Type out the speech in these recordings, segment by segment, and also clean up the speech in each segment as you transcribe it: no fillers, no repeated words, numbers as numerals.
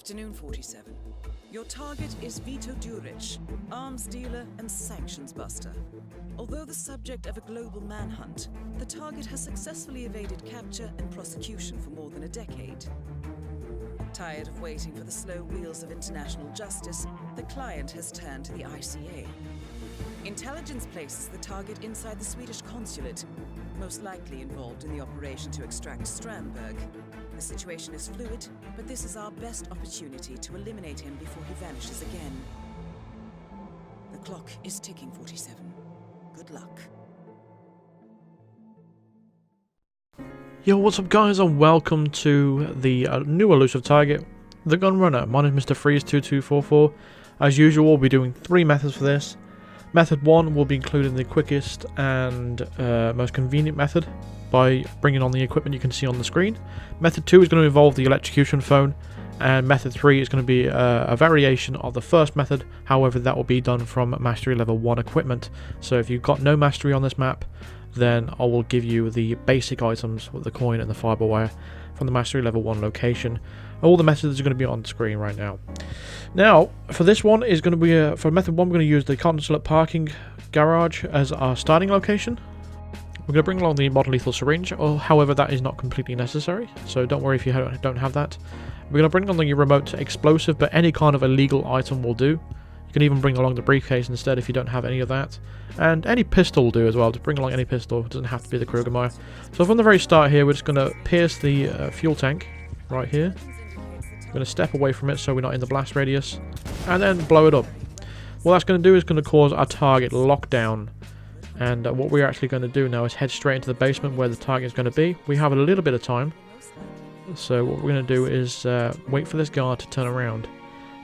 afternoon, 47. Your target is Vito Duric, arms dealer and sanctions buster. Although the subject of a global manhunt, the target has successfully evaded capture and prosecution for more than a decade. Tired of waiting for the slow wheels of international justice, the client has turned to the ICA. Intelligence places the target inside the Swedish consulate, most likely involved in the operation to extract Strandberg. The situation is fluid, but this is our best opportunity to eliminate him before he vanishes again. The clock is ticking, 47. Good luck. Yo, what's up guys, and welcome to the new Elusive Target, The Gunrunner. My name is Mr. Freeze2244. As usual, we'll be doing 3 methods for this. Method 1 will be including the quickest and most convenient method by bringing on the equipment you can see on the screen. Method 2 is going to involve the electrocution phone, and method 3 is going to be a variation of the first method. However, that will be done from mastery level 1 equipment. So if you've got no mastery on this map, then I will give you the basic items with the coin and the fiber wire from the mastery level 1 location. All the methods are going to be on the screen right now. Now, for this one is going to be for method 1, we're going to use the consulate parking garage as our starting location. We're going to bring along the mod lethal syringe, however that is not completely necessary, so don't worry if you don't have that. We're going to bring on the remote explosive, but any kind of illegal item will do. You can even bring along the briefcase instead if you don't have any of that. And any pistol will do as well, to bring along any pistol, it doesn't have to be the Krugermeyer. So from the very start here, we're just going to pierce the fuel tank right here. We're going to step away from it so we're not in the blast radius, and then blow it up. What that's going to do is going to cause our target lockdown. And what we're actually going to do now is head straight into the basement where the target is going to be. We have a little bit of time, so what we're going to do is wait for this guard to turn around.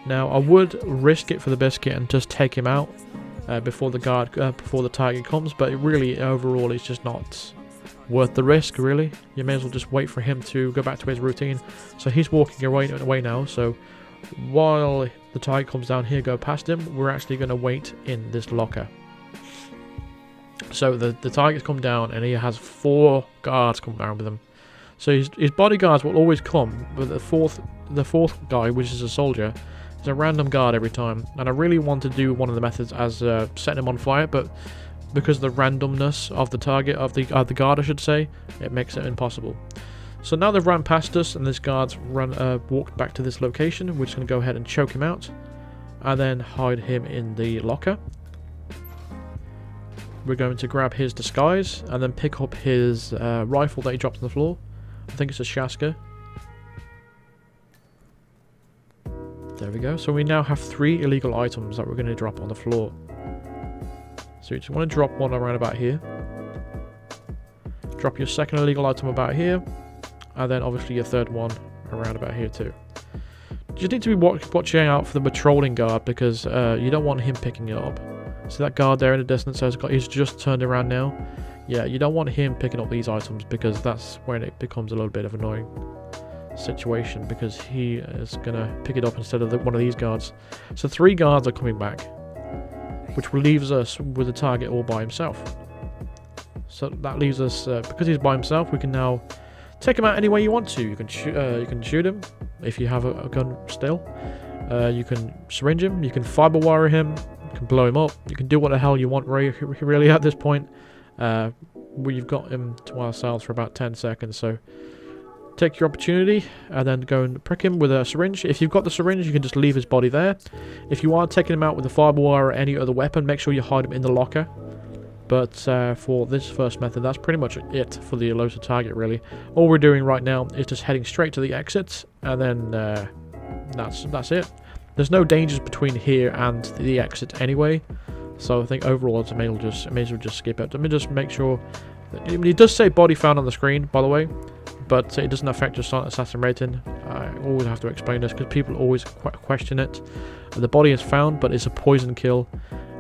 Now, I would risk it for the biscuit and just take him out before the target comes, but really, overall, it's just not worth the risk, really. You may as well just wait for him to go back to his routine. So he's walking away now, so while the target comes down here, go past him, we're actually going to wait in this locker. So the target's come down, and he has 4 guards come down with him. So his bodyguards will always come, but the fourth guy, which is a soldier, is a random guard every time. And I really want to do one of the methods as setting him on fire, but because of the randomness of the target of the guard, I should say, it makes it impossible. So now they've run past us, and this guard's walked back to this location. We're just going to go ahead and choke him out, and then hide him in the locker. We're going to grab his disguise and then pick up his rifle that he dropped on the floor. I think it's a Shaska. There we go. So we now have 3 illegal items that we're going to drop on the floor. So you just want to drop one around about here. Drop your second illegal item about here. And then obviously your third one around about here too. You just need to be watching out for the patrolling guard, because you don't want him picking it up. See that guard there in the distance? He's just turned around now. Yeah, you don't want him picking up these items, because that's when it becomes a little bit of an annoying situation, because he is going to pick it up instead of one of these guards. So 3 guards are coming back, which leaves us with the target all by himself. So that leaves us, because he's by himself, we can now take him out any way you want to. You can shoot him if you have a gun still. You can syringe him, you can fiber wire him, you can blow him up, you can do what the hell you want really at this point. We've got him to ourselves for about 10 seconds, so take your opportunity and then go and prick him with a syringe. If you've got the syringe, you can just leave his body there. If you are taking him out with a fiber wire or any other weapon, make sure you hide him in the locker. But for this first method, that's pretty much it for the Elusive Target, really. All we're doing right now is just heading straight to the exits, and then that's it. There's no dangers between here and the exit anyway, so I think overall I may as well just skip it. Let me just make sure that it does say body found on the screen, by the way, but it doesn't affect your silent assassin rating. I always have to explain this because people always question it. The body is found, but it's a poison kill,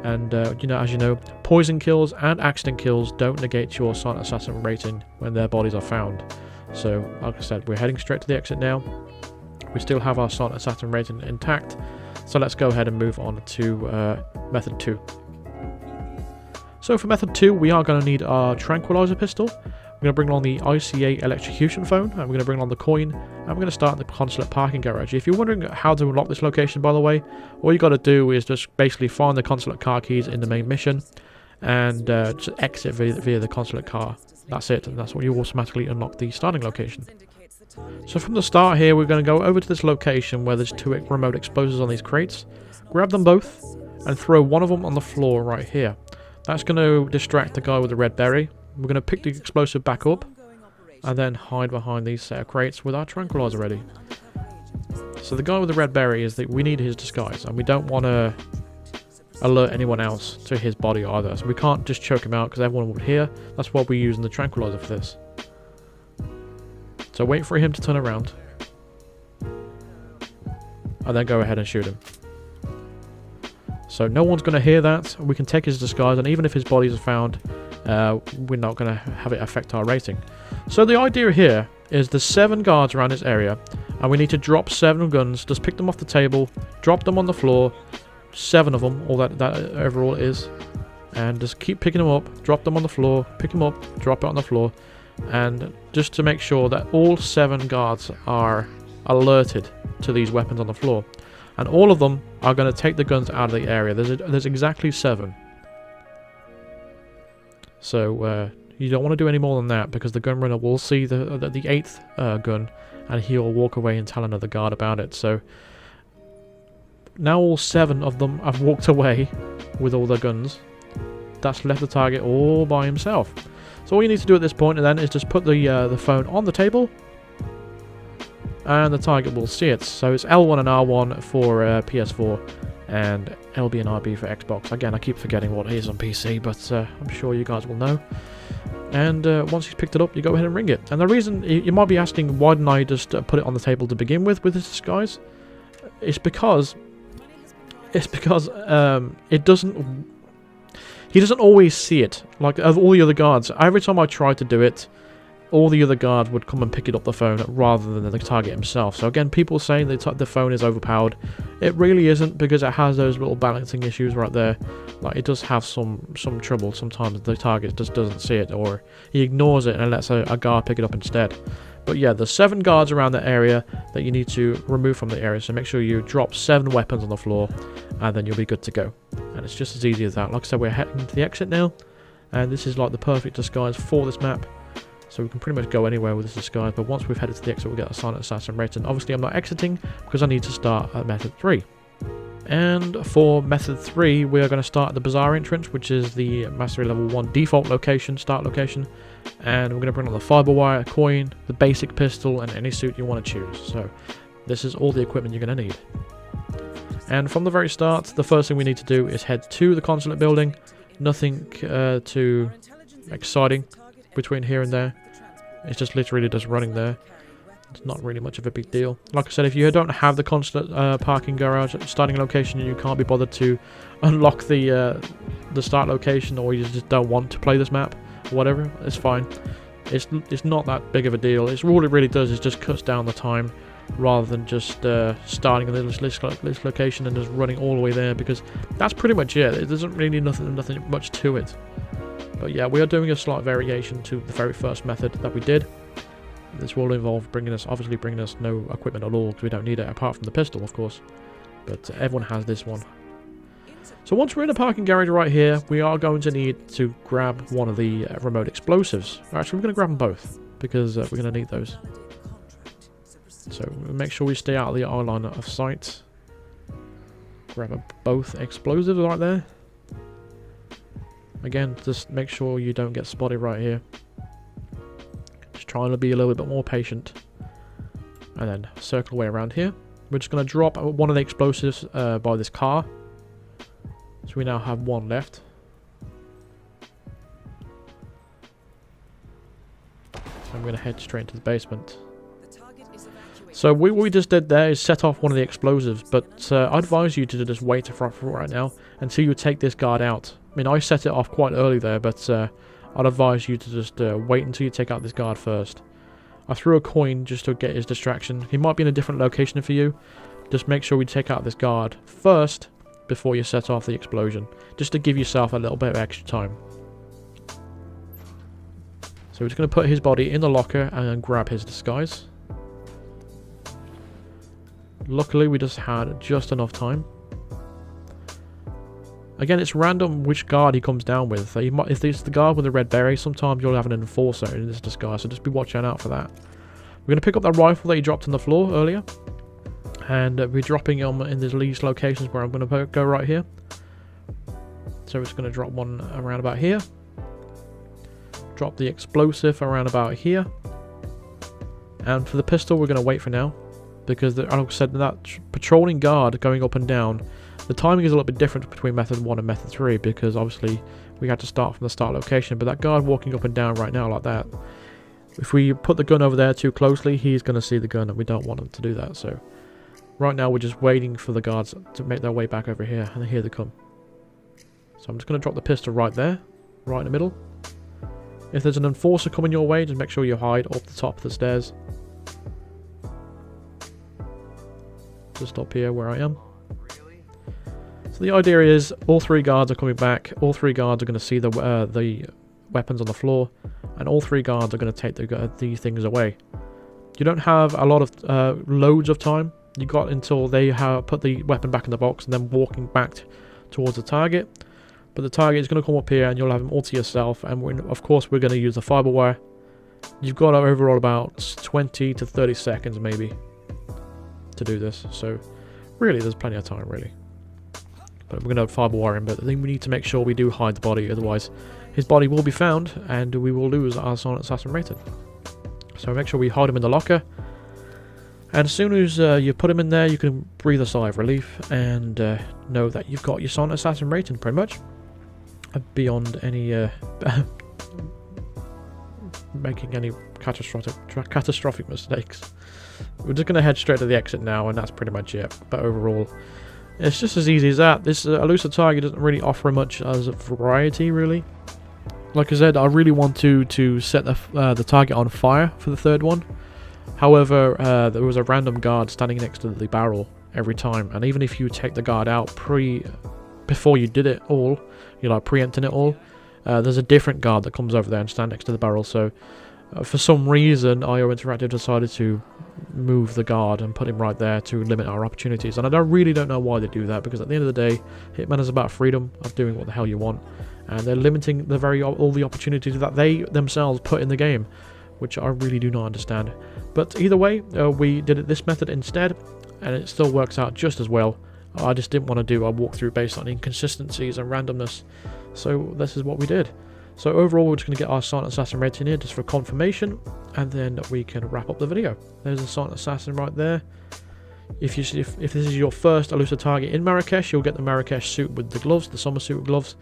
and as you know, poison kills and accident kills don't negate your silent assassin rating when their bodies are found. So, like I said, we're heading straight to the exit now. We still have our silent assassin rating intact, so let's go ahead and move on to method 2. So for method 2, we are going to need our tranquilliser pistol. We're going to bring along the ICA electrocution phone, and we're going to bring along the coin, and we're going to start the consulate parking garage. If you're wondering how to unlock this location, by the way, all you got to do is just basically find the consulate car keys in the main mission, and just exit via the consulate car. That's it, and that's what you automatically unlock the starting location. So from the start here, we're going to go over to this location where there's 2 remote explosives on these crates. Grab them both, and throw one of them on the floor right here. That's going to distract the guy with the red berry. We're going to pick the explosive back up and then hide behind these set of crates with our tranquilliser ready. So the guy with the red berry is that we need his disguise, and we don't want to alert anyone else to his body either. So we can't just choke him out because everyone would hear. That's why we're using the tranquilliser for this. So wait for him to turn around and then go ahead and shoot him. So no one's going to hear that. We can take his disguise, and even if his body is found, we're not going to have it affect our rating. So the idea here is there's 7 guards around this area, and we need to drop 7 guns. Just pick them off the table, drop them on the floor, 7 of them, all that overall is, and just keep picking them up, drop them on the floor, pick them up, drop it on the floor, and just to make sure that all 7 guards are alerted to these weapons on the floor. And all of them are going to take the guns out of the area. There's exactly 7. So you don't want to do any more than that, because the gunrunner will see the 8th gun, and he'll walk away and tell another guard about it. So now all 7 of them have walked away with all their guns. That's left the target all by himself. So all you need to do at this point then is just put the phone on the table, and the target will see it. So it's L1 and R1 for PS4, and LB and RB for Xbox. Again, I keep forgetting what it is on PC, but I'm sure you guys will know. And once he's picked it up, you go ahead and ring it. And the reason, you might be asking, why didn't I just put it on the table to begin with this disguise? It's because it doesn't... He doesn't always see it. Like of all the other guards, every time I try to do it, all the other guards would come and pick it up the phone rather than the target himself. So again, people saying the phone is overpowered. It really isn't, because it has those little balancing issues right there. Like it does have some trouble. Sometimes the target just doesn't see it, or he ignores it and lets a guard pick it up instead. But yeah, there's 7 guards around the area that you need to remove from the area. So make sure you drop 7 weapons on the floor, and then you'll be good to go. And it's just as easy as that. Like I said, we're heading to the exit now, and this is like the perfect disguise for this map. So we can pretty much go anywhere with this disguise, but once we've headed to the exit, we'll get a silent assassin rating. Obviously, I'm not exiting because I need to start at method 3. And for method 3, we are going to start at the bazaar entrance, which is the mastery level 1 default location, start location. And we're going to bring on the fiber wire, coin, the basic pistol, and any suit you want to choose. So this is all the equipment you're going to need. And from the very start, the first thing we need to do is head to the consulate building. Nothing too exciting between here and there. It's just literally just running there. It's not really much of a big deal. Like I said, if you don't have the consulate parking garage starting location, and you can't be bothered to unlock the start location, or you just don't want to play this map, or whatever, it's fine. It's not that big of a deal. It's all it really does is just cuts down the time, rather than just starting in this location and just running all the way there, because that's pretty much it. It doesn't really nothing much to it. But yeah, we are doing a slight variation to the very first method that we did. This will involve obviously bringing us no equipment at all, because we don't need it apart from the pistol, of course. But everyone has this one. So once we're in the parking garage right here, we are going to need to grab one of the remote explosives. Actually, we're going to grab them both, because we're going to need those. So make sure we stay out of the eye line of sight. Grab both explosives right there. Again, just make sure you don't get spotted right here. Just trying to be a little bit more patient. And then circle away around here. We're just going to drop one of the explosives by this car. So we now have 1 left. And we're going to head straight into the basement. So what we just did there is set off one of the explosives, but I advise you to just wait for right now until you take this guard out. I mean, I set it off quite early there, but I'd advise you to just wait until you take out this guard first. I threw a coin just to get his distraction. He might be in a different location for you. Just make sure we take out this guard first before you set off the explosion, just to give yourself a little bit of extra time. So So we're just going to put his body in the locker and then grab his disguise. Luckily, we just had just enough time. Again, it's random which guard he comes down with. If it's the guard with the red beret, sometimes you'll have an enforcer in this disguise, so just be watching out for that. We're going to pick up that rifle that he dropped on the floor earlier. And we're dropping him in these locations where I'm going to go right here. So we're just going to drop one around about here. Drop the explosive around about here. And for the pistol, we're going to wait for now. Because, like I said, that patrolling guard going up and down, the timing is a little bit different between method 1 and method 3, because obviously we had to start from the start location. But that guard walking up and down right now like that, if we put the gun over there too closely, he's going to see the gun, and we don't want him to do that. So right now we're just waiting for the guards to make their way back over here, and here they come. So I'm just going to drop the pistol right there, right in the middle. If there's an enforcer coming your way, just make sure you hide up the top of the stairs. Just up here where I am. So the idea is all 3 guards are coming back. All 3 guards are going to see the weapons on the floor, and all 3 guards are going to take these things away. You don't have a lot of loads of time. You got until they have put the weapon back in the box and then walking back towards the target. But the target is going to come up here and you'll have them all to yourself. And of course we're going to use the fiber wire. You've got overall about 20 to 30 seconds maybe to do this. So really there's plenty of time really. But we're going to have fiber wire in, but I think we need to make sure we do hide the body, otherwise his body will be found and we will lose our silent assassin rating. So make sure we hide him in the locker. And as soon as you put him in there, you can breathe a sigh of relief and know that you've got your silent assassin rating pretty much. Beyond any making any catastrophic mistakes. We're just going to head straight to the exit now, and that's pretty much it. But overall, it's just as easy as that. This Elusive Target doesn't really offer much as a variety, really. Like I said, I really want to set the target on fire for the third one. However, there was a random guard standing next to the barrel every time, and even if you take the guard out before you did it all, you're like preempting it all, there's a different guard that comes over there and stands next to the barrel. So for some reason, IO Interactive decided to move the guard and put him right there to limit our opportunities, and I really don't know why they do that, because at the end of the day, Hitman is about freedom of doing what the hell you want, and they're limiting all the opportunities that they themselves put in the game, which I really do not understand. But either way, we did this method instead, and it still works out just as well. I just didn't want to do a walkthrough based on inconsistencies and randomness, so this is what we did. So overall, we're just going to get our silent assassin rating here just for confirmation, and then we can wrap up the video. There's a silent assassin right there. If this is your first Elusive Target in Marrakesh, you'll get the Marrakesh suit with the gloves, the summer suit with gloves.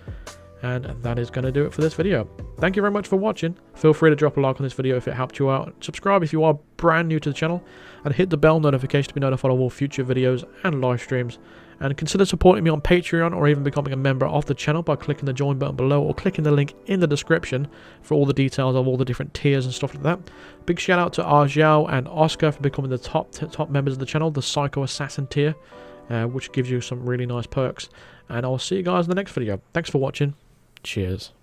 And that is going to do it for this video. Thank you very much for watching. Feel free to drop a like on this video if it helped you out. Subscribe if you are brand new to the channel. And hit the bell notification to be notified of all future videos and live streams. And consider supporting me on Patreon or even becoming a member of the channel by clicking the join button below or clicking the link in the description for all the details of all the different tiers and stuff like that. Big shout out to Arjao and Oscar for becoming the top members of the channel, the Psycho Assassin tier, which gives you some really nice perks. And I'll see you guys in the next video. Thanks for watching. Cheers.